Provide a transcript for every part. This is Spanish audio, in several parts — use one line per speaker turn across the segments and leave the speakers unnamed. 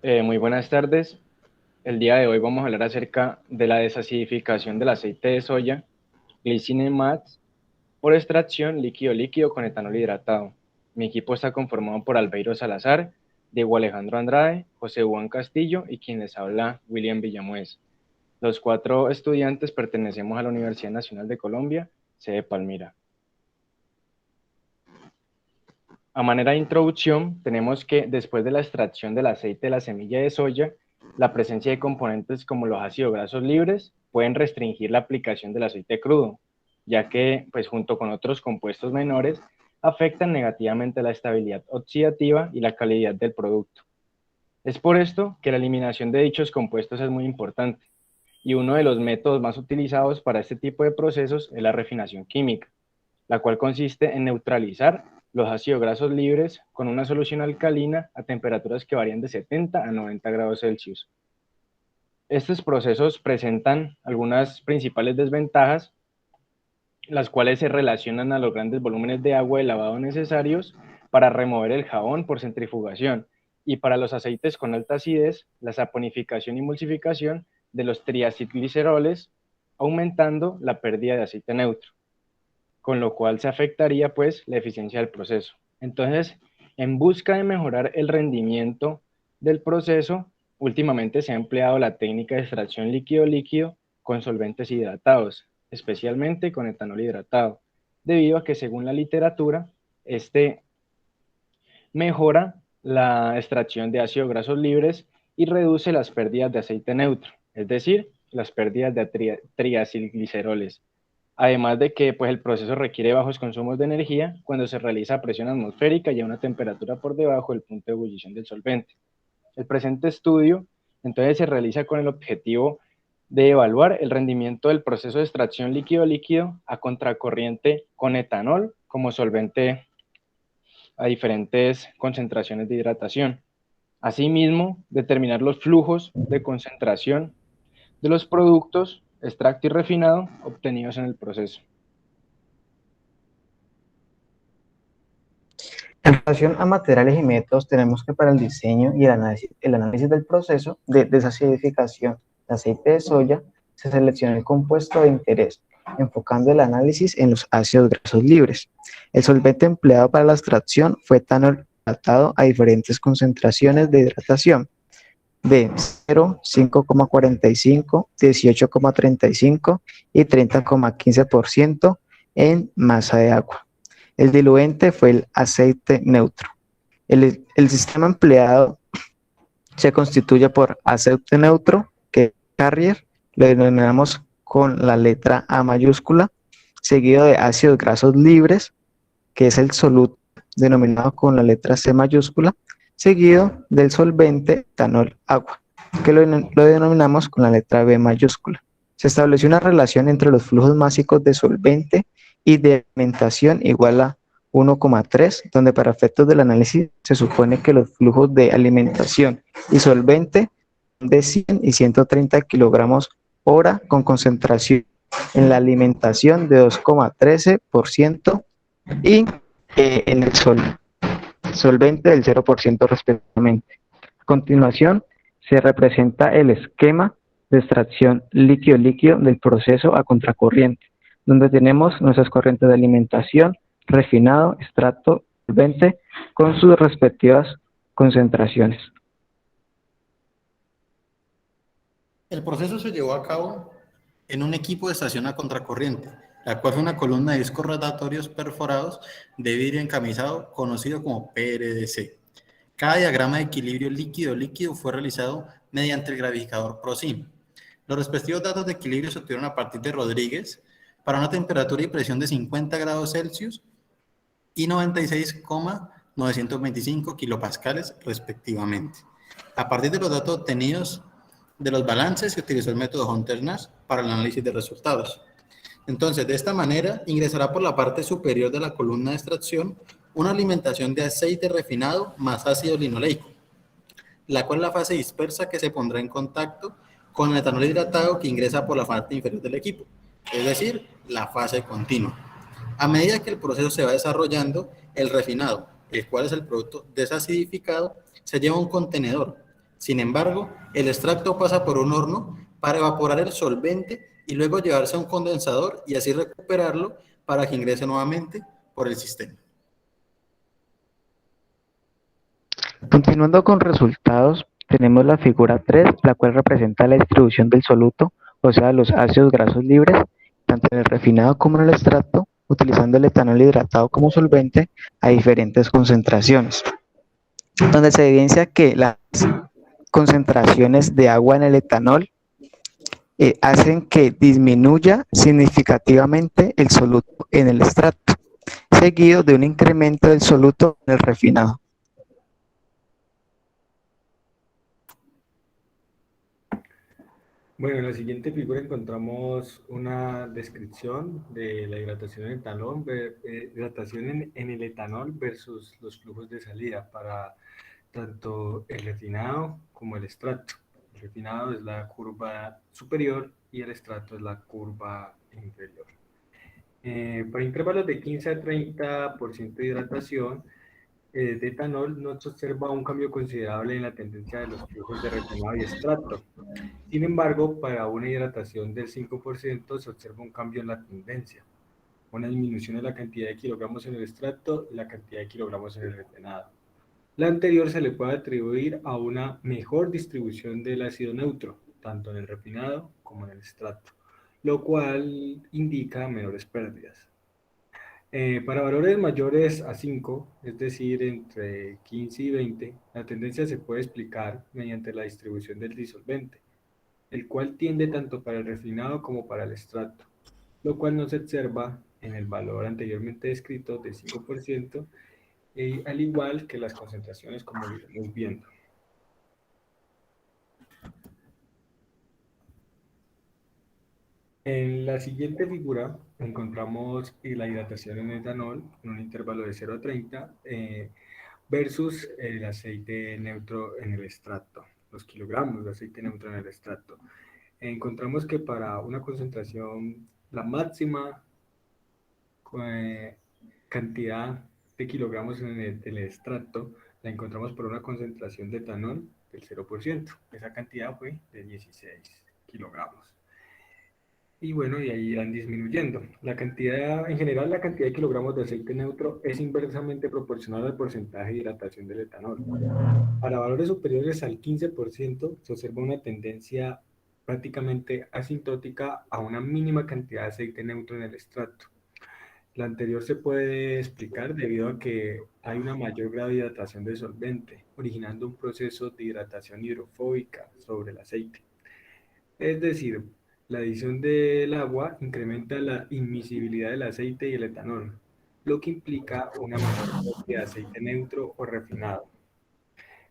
Muy buenas tardes. El día de hoy vamos a hablar acerca de la desacidificación del aceite de soya, glycine mats, por extracción líquido-líquido con etanol hidratado. Mi equipo está conformado por Albeiro Salazar, Diego Alejandro Andrade, José Juan Castillo y quien les habla, William Villamuez. Los cuatro estudiantes pertenecemos a la Universidad Nacional de Colombia, sede Palmira. A manera de introducción, tenemos que después de la extracción del aceite de la semilla de soya, la presencia de componentes como los ácidos grasos libres pueden restringir la aplicación del aceite crudo, ya que, pues, junto con otros compuestos menores, afectan negativamente la estabilidad oxidativa y la calidad del producto. Es por esto que la eliminación de dichos compuestos es muy importante, y uno de los métodos más utilizados para este tipo de procesos es la refinación química, la cual consiste en neutralizar los ácidos grasos libres con una solución alcalina a temperaturas que varían de 70 a 90 grados Celsius. Estos procesos presentan algunas principales desventajas, las cuales se relacionan a los grandes volúmenes de agua de lavado necesarios para remover el jabón por centrifugación, y para los aceites con alta acidez, la saponificación y emulsificación de los triacilgliceroles, aumentando la pérdida de aceite neutro, con lo cual se afectaría pues la eficiencia del proceso. Entonces, en busca de mejorar el rendimiento del proceso, últimamente se ha empleado la técnica de extracción líquido-líquido con solventes hidratados, especialmente con etanol hidratado, debido a que según la literatura, este mejora la extracción de ácidos grasos libres y reduce las pérdidas de aceite neutro, es decir, las pérdidas de triacilgliceroles. Además de que pues, el proceso requiere bajos consumos de energía cuando se realiza a presión atmosférica y a una temperatura por debajo del punto de ebullición del solvente. El presente estudio entonces se realiza con el objetivo de evaluar el rendimiento del proceso de extracción líquido-líquido a contracorriente con etanol como solvente a diferentes concentraciones de hidratación. Asimismo, determinar los flujos de concentración de los productos extracto y refinado obtenidos en el proceso.
En relación a materiales y métodos, tenemos que para el diseño y el análisis del proceso de desacidificación de aceite de soya, se selecciona el compuesto de interés, enfocando el análisis en los ácidos grasos libres. El solvente empleado para la extracción fue etanol hidratado a diferentes concentraciones de hidratación, de 0, 5,45, 18,35 y 30,15% en masa de agua. El diluente fue el aceite neutro. El sistema empleado se constituye por aceite neutro, que es carrier, lo denominamos con la letra A mayúscula, seguido de ácidos grasos libres, que es el soluto, denominado con la letra C mayúscula, seguido del solvente etanol agua, que lo denominamos con la letra B mayúscula. Se estableció una relación entre los flujos másicos de solvente y de alimentación igual a 1,3, donde para efectos del análisis se supone que los flujos de alimentación y solvente son de 100 y 130 kilogramos hora, con concentración en la alimentación de 2,13% y en el solvente del 0% respectivamente. A continuación, se representa el esquema de extracción líquido-líquido del proceso a contracorriente, donde tenemos nuestras corrientes de alimentación, refinado, extracto, solvente, con sus respectivas concentraciones.
El proceso se llevó a cabo en un equipo de estación a contracorriente, la cual fue una columna de discos rotatorios perforados de vidrio encamisado, conocido como PRDC. Cada diagrama de equilibrio líquido-líquido fue realizado mediante el gravificador ProSim. Los respectivos datos de equilibrio se obtuvieron a partir de Rodríguez para una temperatura y presión de 50 grados Celsius y 96,925 kilopascales respectivamente. A partir de los datos obtenidos de los balances, se utilizó el método Hunter-Nash para el análisis de resultados. Entonces, de esta manera, ingresará por la parte superior de la columna de extracción una alimentación de aceite refinado más ácido linoleico, la cual es la fase dispersa que se pondrá en contacto con el etanol hidratado que ingresa por la parte inferior del equipo, es decir, la fase continua. A medida que el proceso se va desarrollando, el refinado, el cual es el producto desacidificado, se lleva a un contenedor, Sin embargo, el extracto pasa por un horno para evaporar el solvente y luego llevarse a un condensador y así recuperarlo para que ingrese nuevamente por el sistema.
Continuando con resultados, tenemos la figura 3, la cual representa la distribución del soluto, o sea, los ácidos grasos libres, tanto en el refinado como en el extracto, utilizando el etanol hidratado como solvente a diferentes concentraciones, donde se evidencia que las concentraciones de agua en el etanol hacen que disminuya significativamente el soluto en el extracto, seguido de un incremento del soluto en el refinado.
Bueno, en la siguiente figura encontramos una descripción de la hidratación en etanol, hidratación en el etanol versus los flujos de salida para tanto el refinado como el extracto. El refinado es la curva superior y el extracto es la curva inferior. Para intervalos de 15 a 30% de hidratación, de etanol no se observa un cambio considerable en la tendencia de los flujos de refinado y extracto. Sin embargo, para una hidratación del 5% se observa un cambio en la tendencia, una disminución en la cantidad de kilogramos en el extracto y la cantidad de kilogramos en el refinado. La anterior se le puede atribuir a una mejor distribución del ácido neutro, tanto en el refinado como en el extracto, lo cual indica menores pérdidas. Para valores mayores a 5, es decir, entre 15 y 20, la tendencia se puede explicar mediante la distribución del disolvente, el cual tiende tanto para el refinado como para el extracto, lo cual no se observa en el valor anteriormente descrito de 5%, al igual que las concentraciones como lo iremos viendo. En la siguiente figura encontramos la hidratación en etanol en un intervalo de 0 a 30 versus el aceite neutro en el extracto, los kilogramos de aceite neutro en el extracto. Encontramos que para una concentración, la máxima cantidad de kilogramos en el extracto la encontramos por una concentración de etanol del 0%. Esa cantidad fue de 16 kilogramos. Y bueno, y ahí irán disminuyendo. La cantidad, en general, la cantidad de kilogramos de aceite neutro es inversamente proporcional al porcentaje de hidratación del etanol. Para valores superiores al 15% se observa una tendencia prácticamente asintótica a una mínima cantidad de aceite neutro en el extracto. La anterior se puede explicar debido a que hay una mayor grado de hidratación del solvente, originando un proceso de hidratación hidrofóbica sobre el aceite. Es decir, la adición del agua incrementa la inmisibilidad del aceite y el etanol, lo que implica una mayor cantidad de aceite neutro o refinado.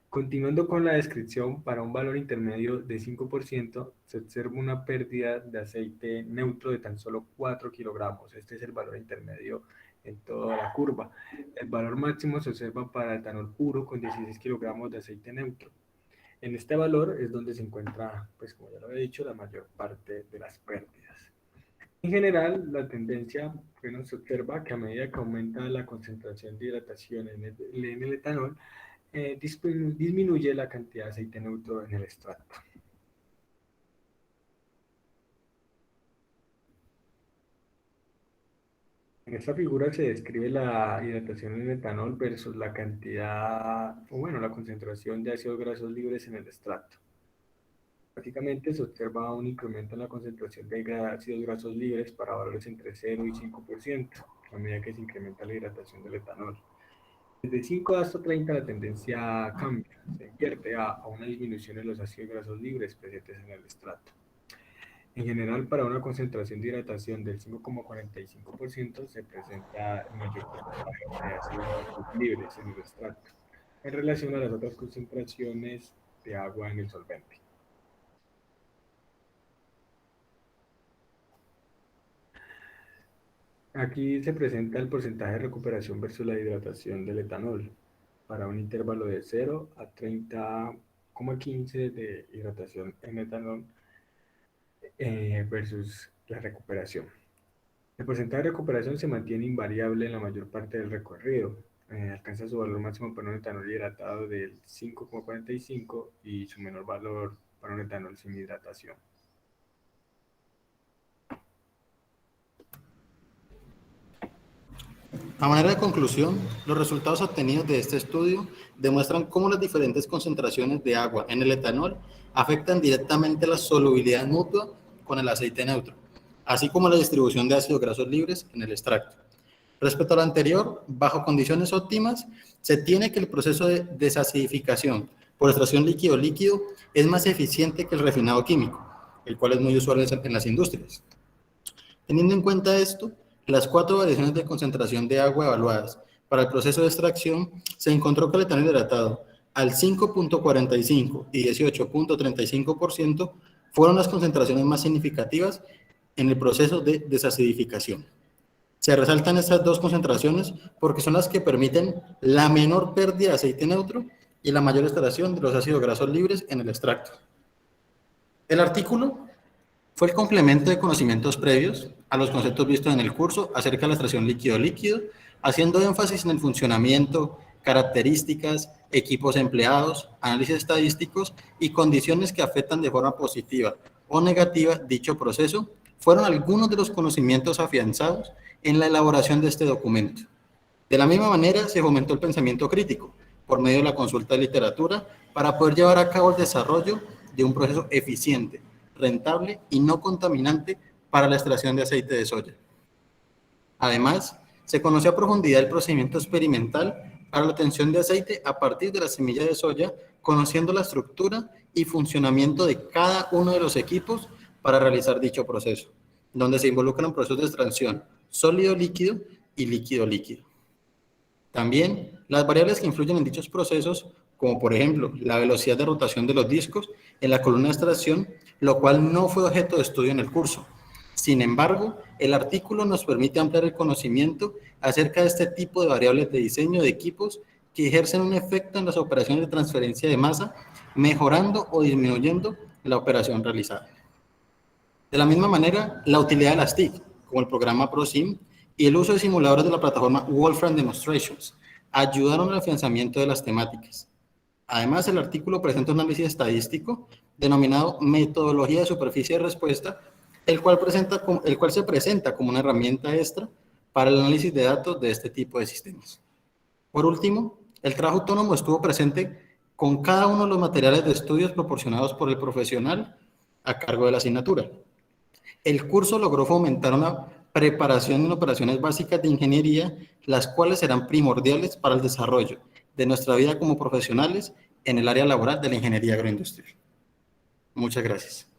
Continuando con la descripción, para un valor intermedio de 5% se observa una pérdida de aceite neutro de tan solo 4 kilogramos. Este es el valor intermedio en toda la curva. El valor máximo se observa para etanol puro con 16 kilogramos de aceite neutro. En este valor es donde se encuentra, pues como ya lo he dicho, la mayor parte de las pérdidas. En general, la tendencia, bueno, se observa que a medida que aumenta la concentración de hidratación en el etanol, disminuye la cantidad de aceite neutro en el extracto. En esta figura se describe la hidratación en etanol versus la cantidad, o bueno, la concentración de ácidos grasos libres en el extracto. Prácticamente se observa un incremento en la concentración de ácidos grasos libres para valores entre 0 y 5%, a medida que se incrementa la hidratación del etanol. Desde 5 hasta 30 la tendencia cambia, se invierte a una disminución de los ácidos grasos libres presentes en el extracto. En general, para una concentración de hidratación del 5,45% se presenta el mayor porcentaje de ácidos grasos libres en el extracto, en relación a las otras concentraciones de agua en el solvente. Aquí se presenta el porcentaje de recuperación versus la hidratación del etanol para un intervalo de 0 a 30,15 de hidratación en etanol versus la recuperación. El porcentaje de recuperación se mantiene invariable en la mayor parte del recorrido.
alcanza su valor máximo para un etanol hidratado del 5,45 y su menor valor para un etanol sin hidratación.
A manera de conclusión, los resultados obtenidos de este estudio demuestran cómo las diferentes concentraciones de agua en el etanol afectan directamente la solubilidad mutua con el aceite neutro, así como la distribución de ácidos grasos libres en el extracto. Respecto a lo anterior, bajo condiciones óptimas, se tiene que el proceso de desacidificación por extracción líquido-líquido es más eficiente que el refinado químico, el cual es muy usual en las industrias. Teniendo en cuenta esto, las 4 variaciones de concentración de agua evaluadas para el proceso de extracción, se encontró que el etanol hidratado al 5.45 y 18.35% fueron las concentraciones más significativas en el proceso de desacidificación. Se resaltan estas 2 concentraciones porque son las que permiten la menor pérdida de aceite neutro y la mayor extracción de los ácidos grasos libres en el extracto. El artículo fue el complemento de conocimientos previos a los conceptos vistos en el curso acerca de la extracción líquido-líquido, haciendo énfasis en el funcionamiento, características, equipos empleados, análisis estadísticos y condiciones que afectan de forma positiva o negativa dicho proceso, fueron algunos de los conocimientos afianzados en la elaboración de este documento. De la misma manera, se fomentó el pensamiento crítico por medio de la consulta de literatura para poder llevar a cabo el desarrollo de un proceso eficiente, rentable y no contaminante para la extracción de aceite de soya. Además, se conoció a profundidad el procedimiento experimental para la obtención de aceite a partir de la semilla de soya, conociendo la estructura y funcionamiento de cada uno de los equipos para realizar dicho proceso, donde se involucran procesos de extracción sólido-líquido y líquido-líquido. También, las variables que influyen en dichos procesos, como por ejemplo la velocidad de rotación de los discos en la columna de extracción, lo cual no fue objeto de estudio en el curso. Sin embargo, el artículo nos permite ampliar el conocimiento acerca de este tipo de variables de diseño de equipos que ejercen un efecto en las operaciones de transferencia de masa, mejorando o disminuyendo la operación realizada. De la misma manera, la utilidad de las TIC, como el programa ProSim, y el uso de simuladores de la plataforma Wolfram Demonstrations, ayudaron al afianzamiento de las temáticas. Además, el artículo presenta un análisis estadístico denominado Metodología de Superficie de Respuesta, el cual se presenta como una herramienta extra para el análisis de datos de este tipo de sistemas. Por último, el trabajo autónomo estuvo presente con cada uno de los materiales de estudios proporcionados por el profesional a cargo de la asignatura. El curso logró fomentar una preparación en operaciones básicas de ingeniería, las cuales serán primordiales para el desarrollo de nuestra vida como profesionales en el área laboral de la ingeniería agroindustrial. Muchas gracias.